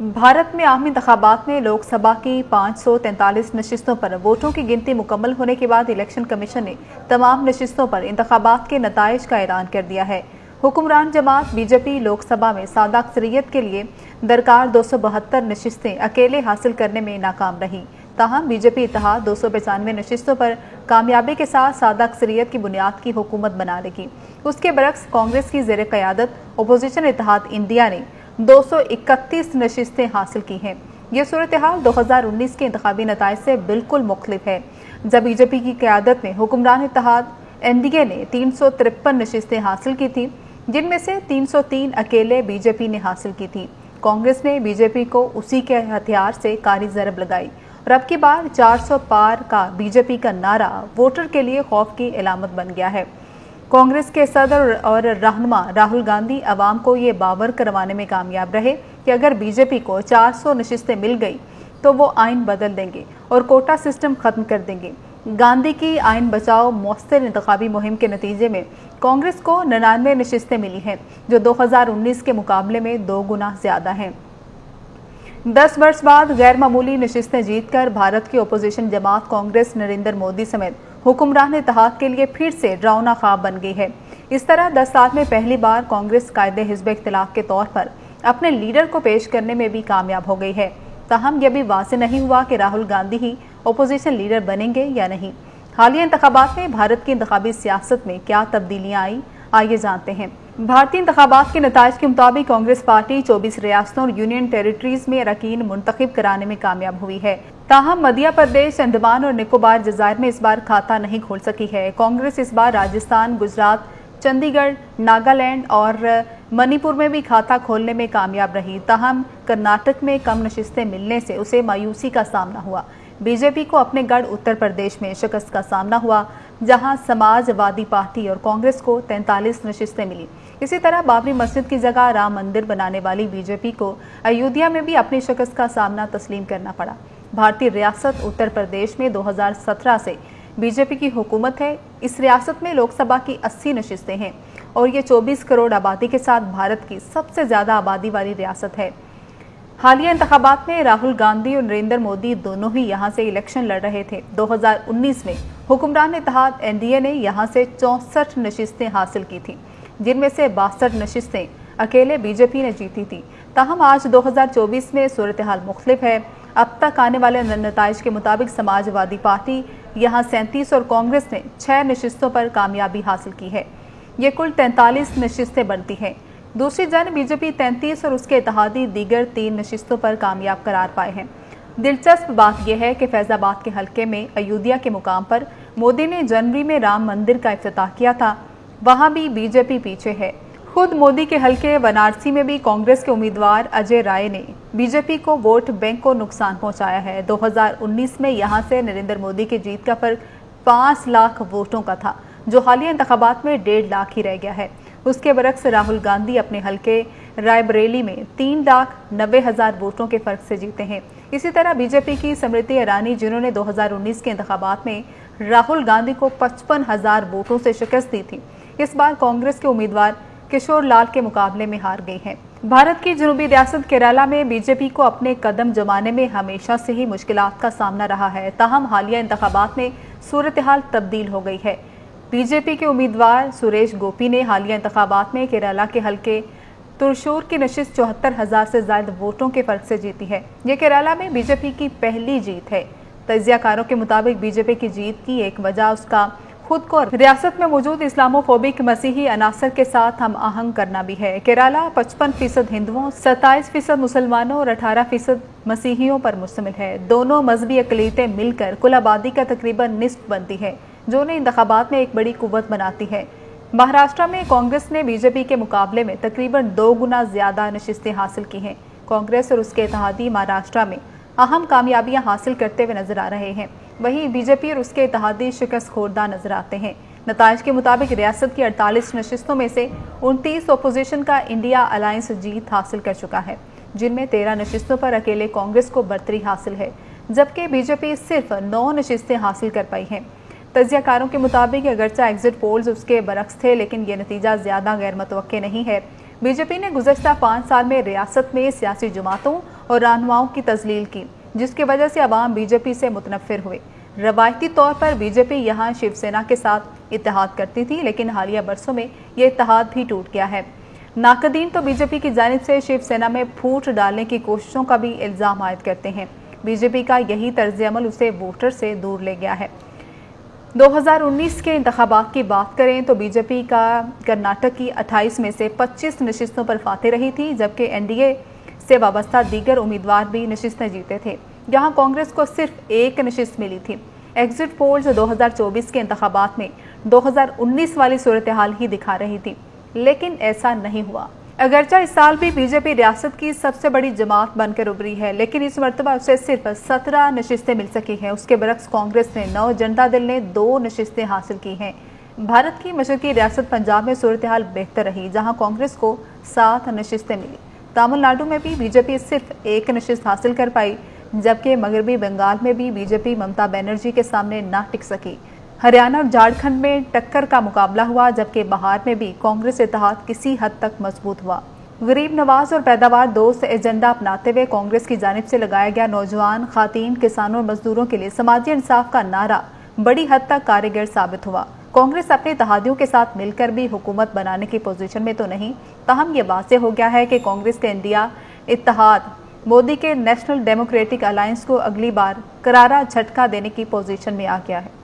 भारत में आम इंतखाबात में लोकसभा की 543 नशिस्तों पर वोटों की गिनती मुकम्मल होने के बाद इलेक्शन कमीशन ने तमाम नशिस्तों पर इंतखाबात के नताइज का ऐलान कर दिया है। हुक्मरान जमात बीजेपी लोकसभा में सादा अक्सरियत के लिए दरकार 272 नशिस्तें अकेले हासिल करने में नाकाम रही। ताहम बीजेपी इत्तेहाद 295 नशिस्तों पर कामयाबी के साथ सादा अक्सरियत की बुनियाद की हुकूमत बना लेगी। उसके बरक्स कांग्रेस की ज़ेर क़यादत अपोजिशन इत्तेहाद इंडिया ने 231 नशिस्तें हासिल की हैं। ये सूरत हाल 2019 के इंतखाबी नताइज से बिल्कुल मुख्तलिफ है, जब बीजेपी की क़यादत में हुक्मरान इत्तेहाद एनडीए ने 353 नशिस्तें हासिल की थी, जिनमें से 303 अकेले बीजेपी ने हासिल की थी। कांग्रेस ने बीजेपी को उसी के हथियार से कारी ज़रब लगाई और अब की बार 400 पार का बीजेपी का नारा वोटर के लिए खौफ की इलामत बन गया है। कांग्रेस के सदर और रहनुमा राहुल गांधी अवाम को ये बावर करवाने में कामयाब रहे कि अगर बीजेपी को 400 नशिस्तें मिल गई तो वो आइन बदल देंगे और कोटा सिस्टम खत्म कर देंगे। गांधी की आइन बचाओ मौसर इंतखाबी मुहिम के नतीजे में कांग्रेस को 99 नशिस्तें मिली हैं, जो 2019 के मुकाबले में 2 गुना ज्यादा हैं। 10 वर्ष बाद गैर मामूली नशिस्तें जीतकर भारत की अपोजिशन जमात कांग्रेस नरेंद्र मोदी समेत हुक्मरान इत्तेहाद के लिए फिर से डरावना ख्वाब बन गई है। इस तरह 10 साल में पहली बार कांग्रेस कायदे हिज़्ब इख्तिलाफ के तौर पर अपने लीडर को पेश करने में भी कामयाब हो गई है। ताहम यह भी वाज़ेह नहीं हुआ कि राहुल गांधी ही अपोजिशन लीडर बनेंगे या नहीं। हालिया इंतखाबात में भारत की इंतखाबी सियासत में क्या तब्दीलियां आई, आइए जानते हैं। भारतीय इंतखाबात के नताइज के मुताबिक कांग्रेस पार्टी 24 रियासतों और यूनियन टेरिटरीज में अरकान मुंतखब कराने में कामयाब हुई है। ताहम मध्य प्रदेश, अंडमान और निकोबार जज़ायर में इस बार खाता नहीं खोल सकी है। कांग्रेस इस बार राजस्थान, गुजरात, चंडीगढ़, नागालैंड और मणिपुर में भी खाता खोलने में कामयाब रही। ताहम कर्नाटक में कम नशिस्तें मिलने से उसे मायूसी का सामना हुआ। बीजेपी को अपने गढ़ उत्तर प्रदेश में शिकस्त का सामना हुआ, जहां समाजवादी पार्टी और कांग्रेस को 43 नशिस्तें मिली। इसी तरह बाबरी मस्जिद की जगह राम मंदिर बनाने वाली बीजेपी को अयोध्या में भी अपनी शिकस्त का सामना तस्लीम करना पड़ा। भारतीय रियासत उत्तर प्रदेश में 2017 से बीजेपी की हुकूमत है। इस रियासत में लोकसभा की 80 नशिस्तें हैं और ये 24 करोड़ आबादी के साथ भारत की सबसे ज्यादा आबादी वाली रियासत है। हालिया इंतखाबात में राहुल गांधी और नरेंद्र मोदी दोनों ही यहां से इलेक्शन लड़ रहे थे। 2019 में हुक्मरान इत्तेहाद एनडीए ने यहां से 64 नशिस्तें हासिल की थी, जिनमें से 62 नशिस्तें अकेले बीजेपी ने जीती थी। ताहम आज 2024 में सूरत हाल मुख्तलिफ है। अब तक आने वाले नताइज के मुताबिक समाजवादी पार्टी यहां 37 और कांग्रेस ने 6 नशिस्तों पर कामयाबी हासिल की है। ये कुल 43 नशिस्तें बनती हैं। दूसरी जन बीजेपी 33 और उसके इत्तेहादी दीगर 3 नशिस्तों पर कामयाब करार पाए हैं। दिलचस्प बात यह है कि फैजाबाद के हल्के में अयोध्या के मुकाम पर मोदी ने जनवरी में राम मंदिर का इफ्तिताह किया था, वहां भी बीजेपी पीछे है। खुद मोदी के हल्के वाराणसी में भी कांग्रेस के उम्मीदवार अजय राय ने बीजेपी को वोट बैंक को नुकसान पहुंचाया है। 2019 में यहां से नरेंद्र मोदी की जीत का फर्क 5 लाख वोटों का था, जो हालिया इंतखाबात में 1.5 लाख ही रह गया है। उसके बरक्स राहुल गांधी अपने हल्के रायबरेली में 3,90,000 वोटों के फर्क से जीते हैं। इसी तरह बीजेपी की स्मृति ईरानी, जिन्होंने 2019 के इंतखाबात में राहुल गांधी को 55,000 वोटों से शिकस्त दी थी, इस बार कांग्रेस के उम्मीदवार किशोर लाल के मुकाबले में हार गई हैं। भारत की जनूबी रियासत केरला में बीजेपी को अपने कदम जमाने में हमेशा से ही मुश्किलात का सामना रहा है। ताहम हालिया इंतखाबात में सूरत हाल तब्दील हो गई है। बीजेपी के उम्मीदवार सुरेश गोपी ने हालिया इंतखाबात में केरला के हल्के तुरशूर की नशिस्त 74,000 से ज्यादा वोटों के फर्क से जीती है। ये केरला में बीजेपी की पहली जीत है। तजियाकारों के मुताबिक बीजेपी की जीत की एक वजह उसका खुद को रियासत में मौजूद इस्लामोफोबिक मसीही अनासर के साथ हम आहंग करना भी है। केरला 55% हिंदुओं, 27% मुसलमानों और 18% मसीहियों पर मुश्तमिल है। दोनों मजहबी अक़लीतें मिलकर कुल आबादी का तकरीबन निस्फ बनती है, जो उन्हें इंतखाबात में एक बड़ी कुव्वत बनाती है। महाराष्ट्र में कांग्रेस ने बीजेपी के मुकाबले में तकरीबन 2 गुना ज्यादा नशिस्तें हासिल की हैं। कांग्रेस और उसके इत्तेहादी महाराष्ट्र में अहम कामयाबियां हासिल करते हुए नजर आ रहे हैं। वहीं बीजेपी और उसके इत्तेहादी शिकस्त खोरदा नजर आते हैं। नताइज के मुताबिक रियासत की 48 नशिस्तों में से 29 अपोजिशन का इंडिया अलायंस जीत हासिल कर चुका है, जिनमें 13 नशिस्तों पर अकेले कांग्रेस को बर्तरी हासिल है, जबकि बीजेपी सिर्फ 9 नशिस्तें हासिल कर पाई हैं। तजियाकारों के मुताबिक अगरचा एग्जिट पोल्स उसके बरक्स थे, लेकिन ये नतीजा ज्यादा गैर मुतवक्के नहीं है। बीजेपी ने गुज़श्ता 5 साल में रियासत में सियासी जमातों और रहनुमाओं की तजलील की, जिसकी वजह से अवाम बीजेपी से मुतनफिर हुए। रवायती तौर पर बीजेपी यहां शिवसेना के साथ इत्तेहाद करती थी, लेकिन हालिया बरसों में ये इत्तेहाद भी टूट गया है। नाकदीन तो बीजेपी की जानिब से शिवसेना में फूट डालने की कोशिशों का भी इल्जाम आयद करते हैं। बीजेपी का यही तर्ज अमल उसे वोटर से दूर ले गया है। 2019 के इंतखाबात की बात करें तो बीजेपी का कर्नाटक की 28 में से 25 नशिस्तों पर फातेह रही थी, जबकि एनडीए से वाबस्ता दीगर उम्मीदवार भी नशिस्तें जीते थे। जहां कांग्रेस को सिर्फ एक नशिस्त मिली थी। एग्जिट पोल्स 2024 के इंतखाबात में 2019 वाली सूरत हाल ही दिखा रही थी, लेकिन ऐसा नहीं हुआ। अगरचा इस साल भी बीजेपी रियासत की सबसे बड़ी जमात बनकर उभरी है, लेकिन इस मरतबा उसे सिर्फ 17 नशिस्तें मिल सकी हैं। उसके बरक्स कांग्रेस ने 9, जनता दल ने 2 नशिस्तें हासिल की हैं। भारत की मशरकी रियासत पंजाब में सूरत हाल बेहतर रही, जहां कांग्रेस को 7 नशिस्तें मिली। तमिलनाडु में भी बीजेपी सिर्फ 1 नशिस्त हासिल कर पाई, जबकि मगरबी बंगाल में भी बीजेपी ममता बनर्जी के सामने ना टिक सकी। हरियाणा और झारखंड में टक्कर का मुकाबला हुआ, जबकि बिहार में भी कांग्रेस इत्तेहाद किसी हद तक मजबूत हुआ। गरीब नवाज और पैदावार दोस्त एजेंडा अपनाते हुए कांग्रेस की जानिब से लगाया गया नौजवान, खातीन, किसानों और मजदूरों के लिए समाजी इंसाफ का नारा बड़ी हद तक कारगर साबित हुआ। कांग्रेस अपने इत्तेहादियों के साथ मिलकर भी हुकूमत बनाने की पोजीशन में तो नहीं, ताहम ये वाज़ेह हो गया है कि कांग्रेस के इंडिया इत्तेहाद मोदी के नेशनल डेमोक्रेटिक अलायंस को अगली बार करारा झटका देने की पोजीशन में आ गया है।